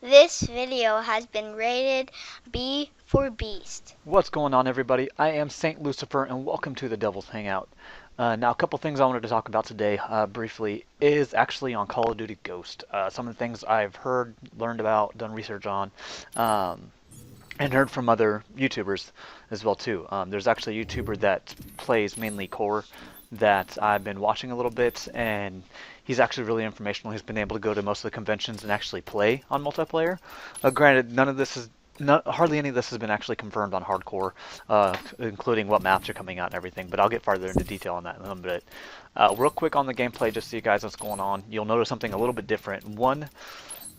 This video has been rated B for Beast. What's going on, everybody? I am Saint Lucifer, and welcome to the Devil's Hangout. Now, a couple things I wanted to talk about today, briefly, is actually on Call of Duty Ghost. Some of the things I've heard, learned about, done research on, and heard from other YouTubers as well too. There's actually a YouTuber that plays mainly core that I've been watching a little bit, and he's actually really informational. He's been able to go to most of the conventions and actually play on multiplayer. Granted, hardly any of this has been actually confirmed on hardcore, including what maps are coming out and everything, but I'll get farther into detail on that in a little bit. Real quick on the gameplay, just so you guys know what's going on. You'll notice something a little bit different. One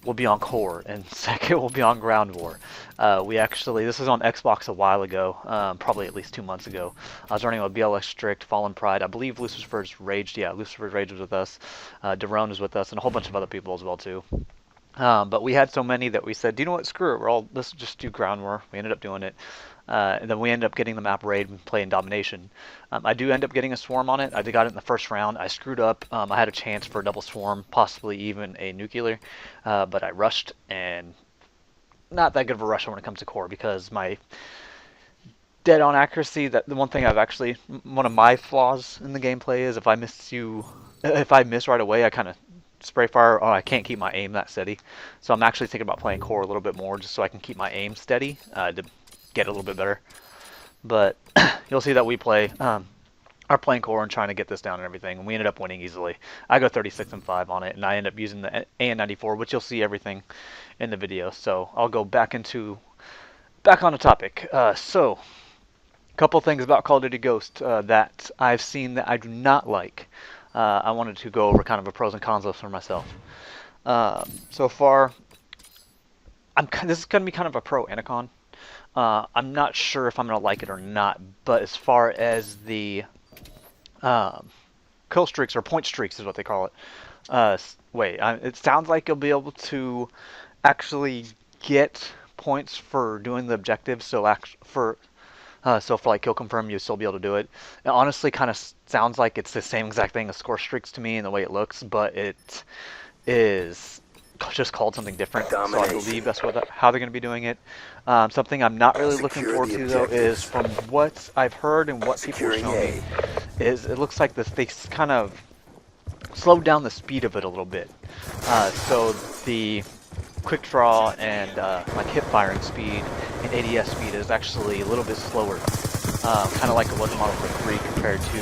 will be on core, and second will be on ground war. This was on Xbox a while ago, probably at least 2 months ago. I was running with BLX Strict, Fallen Pride, I believe Lucifer's Rage, yeah, Lucifer's Rage was with us, Daron was with us, and a whole bunch of other people as well too. But we had so many that we said, do you know what, screw it, let's just do ground war. We ended up doing it. And then we ended up getting the map raid and playing Domination. I do end up getting a swarm on it. I got it in the first round. I screwed up. I had a chance for a double swarm, possibly even a nuclear, but I rushed, and not that good of a rusher when it comes to core because my dead-on accuracy. The one thing one of my flaws in the gameplay is if I miss right away, I kind of spray fire. Oh, I can't keep my aim that steady. So I'm actually thinking about playing core a little bit more just so I can keep my aim steady to get a little bit better. But you'll see that we are playing core and trying to get this down and everything, and we ended up winning easily. I go 36-5 on it, and I end up using the AN-94, which you'll see everything in the video. So I'll go back on the topic. So a couple things about Call of Duty Ghost that I've seen that I do not like. I wanted to go over kind of a pros and cons list for myself. So far, this is going to be kind of a pro and a con. I'm not sure if I'm going to like it or not, but as far as the kill streaks, or point streaks is what they call it. It sounds like you'll be able to actually get points for doing the objective, so for like kill confirm, you'll still be able to do it. It honestly kind of sounds like it's the same exact thing as score streaks to me in the way it looks, but it is just called something different. Domination. So I believe that's how they're going to be doing it. Something I'm not really looking forward to, though, is from what I've heard and what people show me, is it looks like they kind of slowed down the speed of it a little bit. So the quick draw and like hip firing speed and ADS speed is actually a little bit slower, kind of like it was in Modern Warfare 3 compared to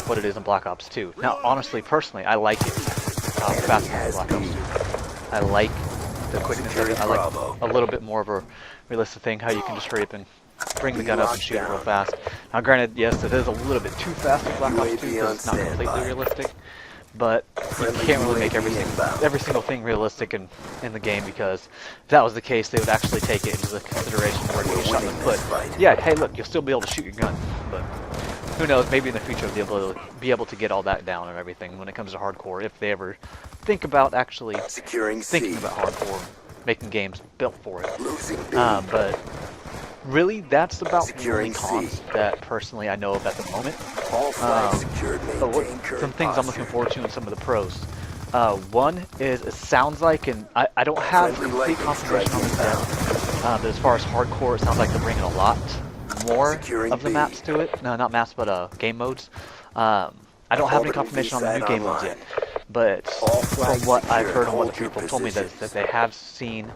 what it is in Black Ops 2. Now, honestly, personally, I like it faster than Black Ops 2. I like the quickness of it. I like a little bit more of a realistic thing, how you can just hurry up and bring the gun up and shoot it real fast. Now, granted, yes, it is a little bit too fast in Black Ops 2 because it's not completely realistic, but you can't really make every single thing realistic in the game, because if that was the case, they would actually take it into the consideration where you get shot in the foot. Yeah, hey, look, you'll still be able to shoot your gun, but who knows, maybe in the future they'll be able to get all that down and everything when it comes to hardcore, if they ever think about actually thinking about hardcore, making games built for it. But really, that's about the only cons that personally I know of at the moment. Some things I'm looking forward to in some of the pros. One is, it sounds like, and I don't have complete confirmation on this yet, but as far as hardcore, it sounds like they're bringing a lot more of the maps to it. No, not maps, but game modes. I don't have any confirmation on the new game modes yet, but from what I've heard and what the people told me, that they have seen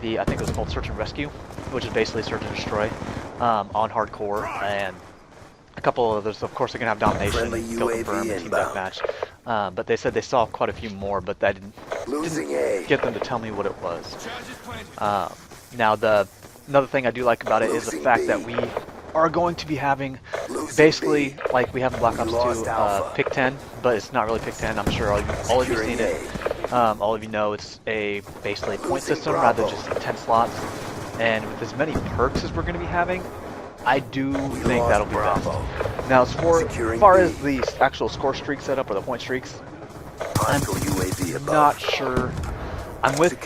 I think it was called Search and Rescue, which is basically Search and Destroy on hardcore, and a couple of others. Of course, they're going to have Domination, Kill Confirm, and Team Deathmatch, but they said they saw quite a few more, but that didn't get them to tell me what it was. Now, another thing I do like about it is the fact that we are going to be having, basically, like we have in Black Ops 2, Pick 10, but it's not really Pick 10. I'm sure all of you have seen it. All of you know it's basically a point system rather than just 10 slots. And with as many perks as we're going to be having, I do think that'll be best. Now, as far as the actual score streak setup or the point streaks, I'm not sure. I'm with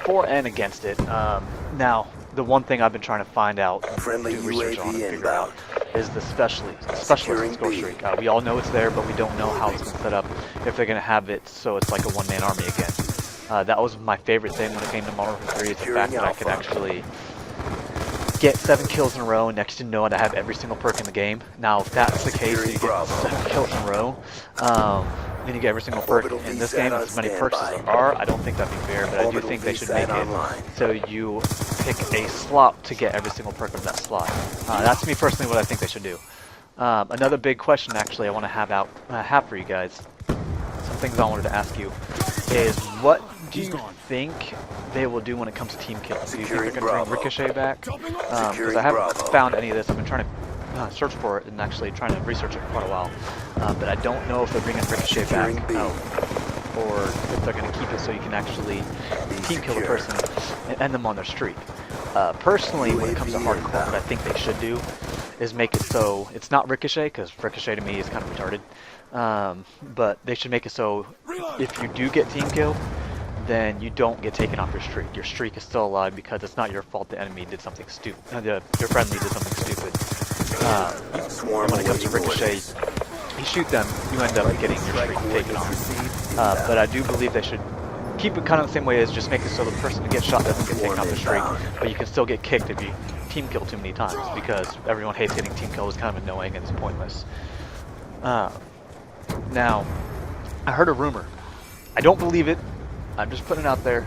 for and against it. Now, the one thing I've been trying to find out, and do research on and figure out, is the specialist score streak. We all know it's there, but we don't know how it's going to set up, if they're going to have it so it's like a one-man army again. That was my favorite thing when it came to Modern Warfare 3, is the fact that I could actually get 7 kills in a row, and next to know to have every single perk in the game. Now, if that's the case, so you get 7 kills in a row, then you get every single perk in this game, as many perks as there are. I don't think that'd be fair, but I do think they should make it so you pick a slot to get every single perk of that slot. That's me personally what I think they should do. Another big question, actually, I want to have for you guys, some things I wanted to ask you, is what do you think they will do when it comes to team kills? Do you think they're going to bring Ricochet back? Because I haven't found any of this. I've been trying to search for it and actually trying to research it for quite a while. But I don't know if they're bringing Ricochet back out, or if they're going to keep it so you can actually team kill a person and end them on their streak. Personally, when it comes to hardcore, what I think they should do is make it so it's not Ricochet, because Ricochet to me is kind of retarded. But they should make it so if you do get team killed, then you don't get taken off your streak. Your streak is still alive because it's not your fault the enemy did something stupid. Your friendly did something stupid. When it comes to Ricochet, you shoot them, you end up getting your streak taken off. But I do believe they should keep it kind of the same way as just make it so the person who gets shot doesn't get taken off the streak, but you can still get kicked if you team kill too many times, because everyone hates getting team killed. It's kind of annoying and it's pointless. Now, I heard a rumor. I don't believe it. I'm just putting it out there.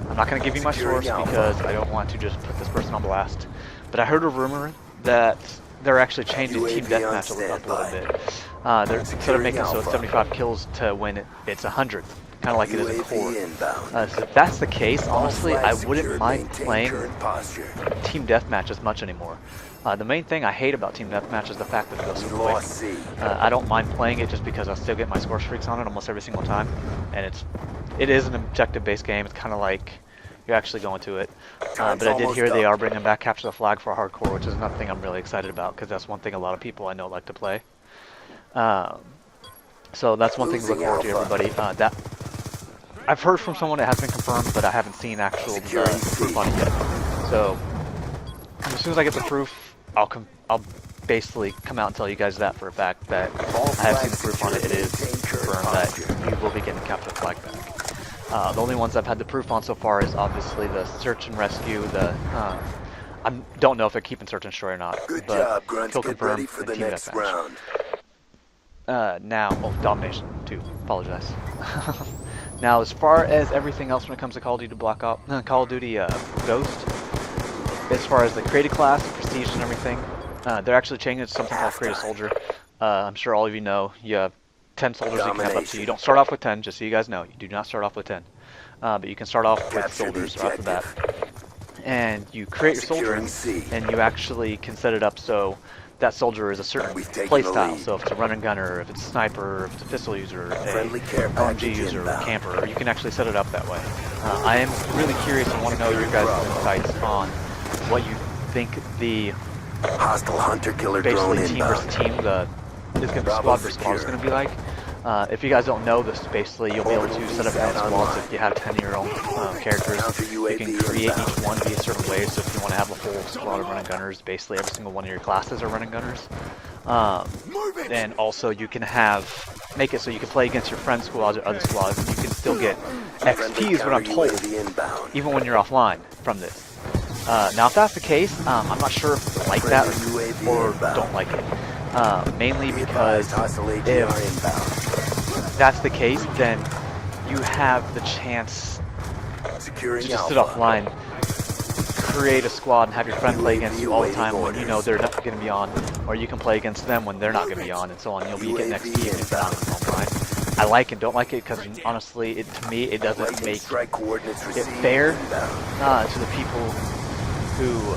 I'm not going to give you my source because I don't want to just put this person on blast. But I heard a rumor that they're actually changing team deathmatch up a little bit. They're instead of making it so it's 75 kills to win it, it's 100, kind of like it is in core. So if that's the case, honestly, I wouldn't mind playing team deathmatch as much anymore. The main thing I hate about team deathmatch is the fact that it goes so quick. I don't mind playing it just because I still get my score streaks on it almost every single time, and it is an objective-based game. It's kind of like you're actually going to it. But I did hear they are bringing back Capture the Flag for hardcore, which is another thing I'm really excited about, because that's one thing a lot of people I know like to play. So that's one thing to look forward to, everybody. That I've heard from someone that has been confirmed, but I haven't seen actual proof on it yet. So as soon as I get the proof, I'll basically come out and tell you guys that for a fact, that I have seen the proof on it. It is confirmed that you will be getting Capture the Flag back. The only ones I've had the proof on so far is obviously the Search and Rescue, I don't know if they're keeping Search and Destroy or not, but kill confirmed and Team Deathmatch. Domination too, apologize. Now, as far as everything else when it comes to Call of Duty Call of Duty Ghost, as far as the created class, prestige and everything, they're actually changing it to something called Create a Soldier. I'm sure all of you know, you have 10 soldiers you can have up to. You don't start off with 10, just so you guys know. You do not start off with 10. But you can start off with soldiers right off the bat. And you create your soldier, and you actually can set it up so that soldier is a certain playstyle. So if it's a run and gunner, if it's a sniper, if it's a pistol user, a LMG user, or a camper, you can actually set it up that way. I am really curious and want to know your guys' insights on what you think the hostile hunter-killer drone basically team versus team, squad versus squad is going to be like. If you guys don't know this, basically you'll be able to set up your own squads. If you have 10 of your own characters, you can create each one to be a certain way. So if you want to have a whole squad of running gunners, basically every single one of your classes are running gunners. And also you can make it so you can play against your friend squads or other squads, and you can still get XP is what I'm told, even when you're offline from this. Now if that's the case, I'm not sure if I like that or don't like it. Mainly because if that's the case, then you have the chance to just sit offline, create a squad, and have your friend play against you all the time when you know they're not going to be on, or you can play against them when they're not going to be on, and so on. You'll be getting XP if you're not online. I like and don't like it because honestly, to me, it doesn't make it fair to the people who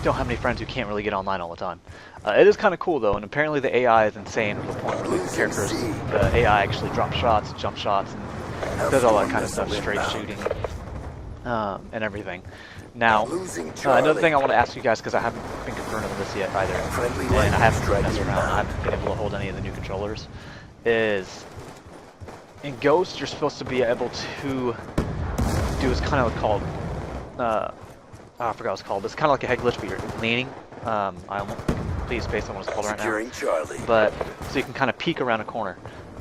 don't have any friends who can't really get online all the time. It is kind of cool though, and apparently the AI is insane to the point where the characters, the AI actually drops shots, jump shots, and does all that kind of stuff, straight shooting, and everything. Now, another thing I want to ask you guys, because I haven't been confirmed on this yet either, and I haven't been messing around, I haven't been able to hold any of the new controllers, is in Ghost you're supposed to be able to do what's kind of called, I forgot what it's called, but it's kind of like a head glitch, but you're leaning. I won't please based on what it's called right now. But so you can kind of peek around a corner.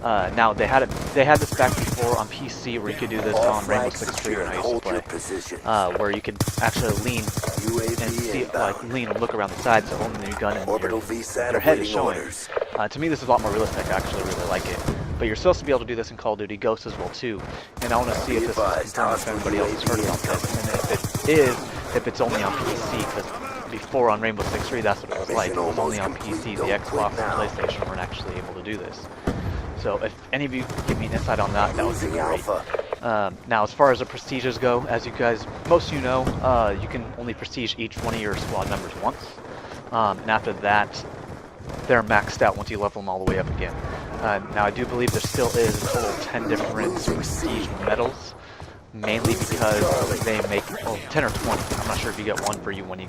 Now they had this back before on PC where you could do this on Rainbow Six Siege when I used to play, where you could actually lean and see, like lean and look around the side, so holding your gun and your head is showing. To me, this is a lot more realistic. I actually really like it. But you're supposed to be able to do this in Call of Duty Ghosts as well too. And I want to see if this is confirmed, if anybody else has heard about this, and if it is, if it's only on PC. Because before on Rainbow Six Siege, that's what it was like. It was only on PC. The Xbox and PlayStation weren't actually able to do this. So if any of you give me an insight on that, that would be great. Now, as far as the prestiges go, as you guys, most of you know, you can only prestige each one of your squad members once. And after that, they're maxed out once you level them all the way up again. Now, I do believe there still is a total of 10 different prestige medals, mainly because they make, well, 10 or 20. I'm not sure if you get one for you when you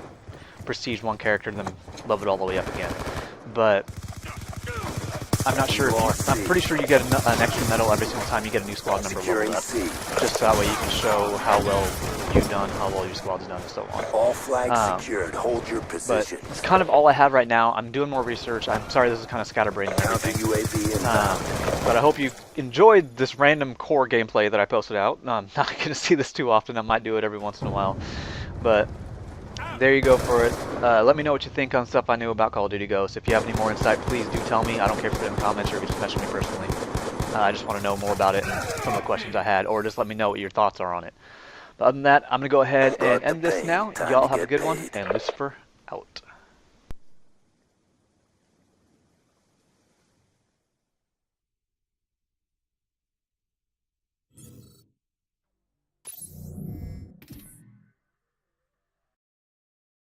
prestige one character and then level it all the way up again. But I'm not sure. I'm pretty sure you get an extra medal every single time you get a new squad member leveled up. Just so that way you can show how well you've done, how well your squad's done, and so on. All flags secured. Hold your position. But it's kind of all I have right now. I'm doing more research. I'm sorry this is kind of scatterbrained and everything. But I hope you enjoyed this random core gameplay that I posted out. I'm not going to see this too often. I might do it every once in a while. But there you go for it. Let me know what you think on stuff I knew about Call of Duty Ghosts. If you have any more insight, please do tell me. I don't care if you put it in the comments or if you just message me personally. I just want to know more about it and some of the questions I had, or just let me know what your thoughts are on it. But other than that, I'm going to go ahead and end this now. Y'all have a good one, and Lucifer out.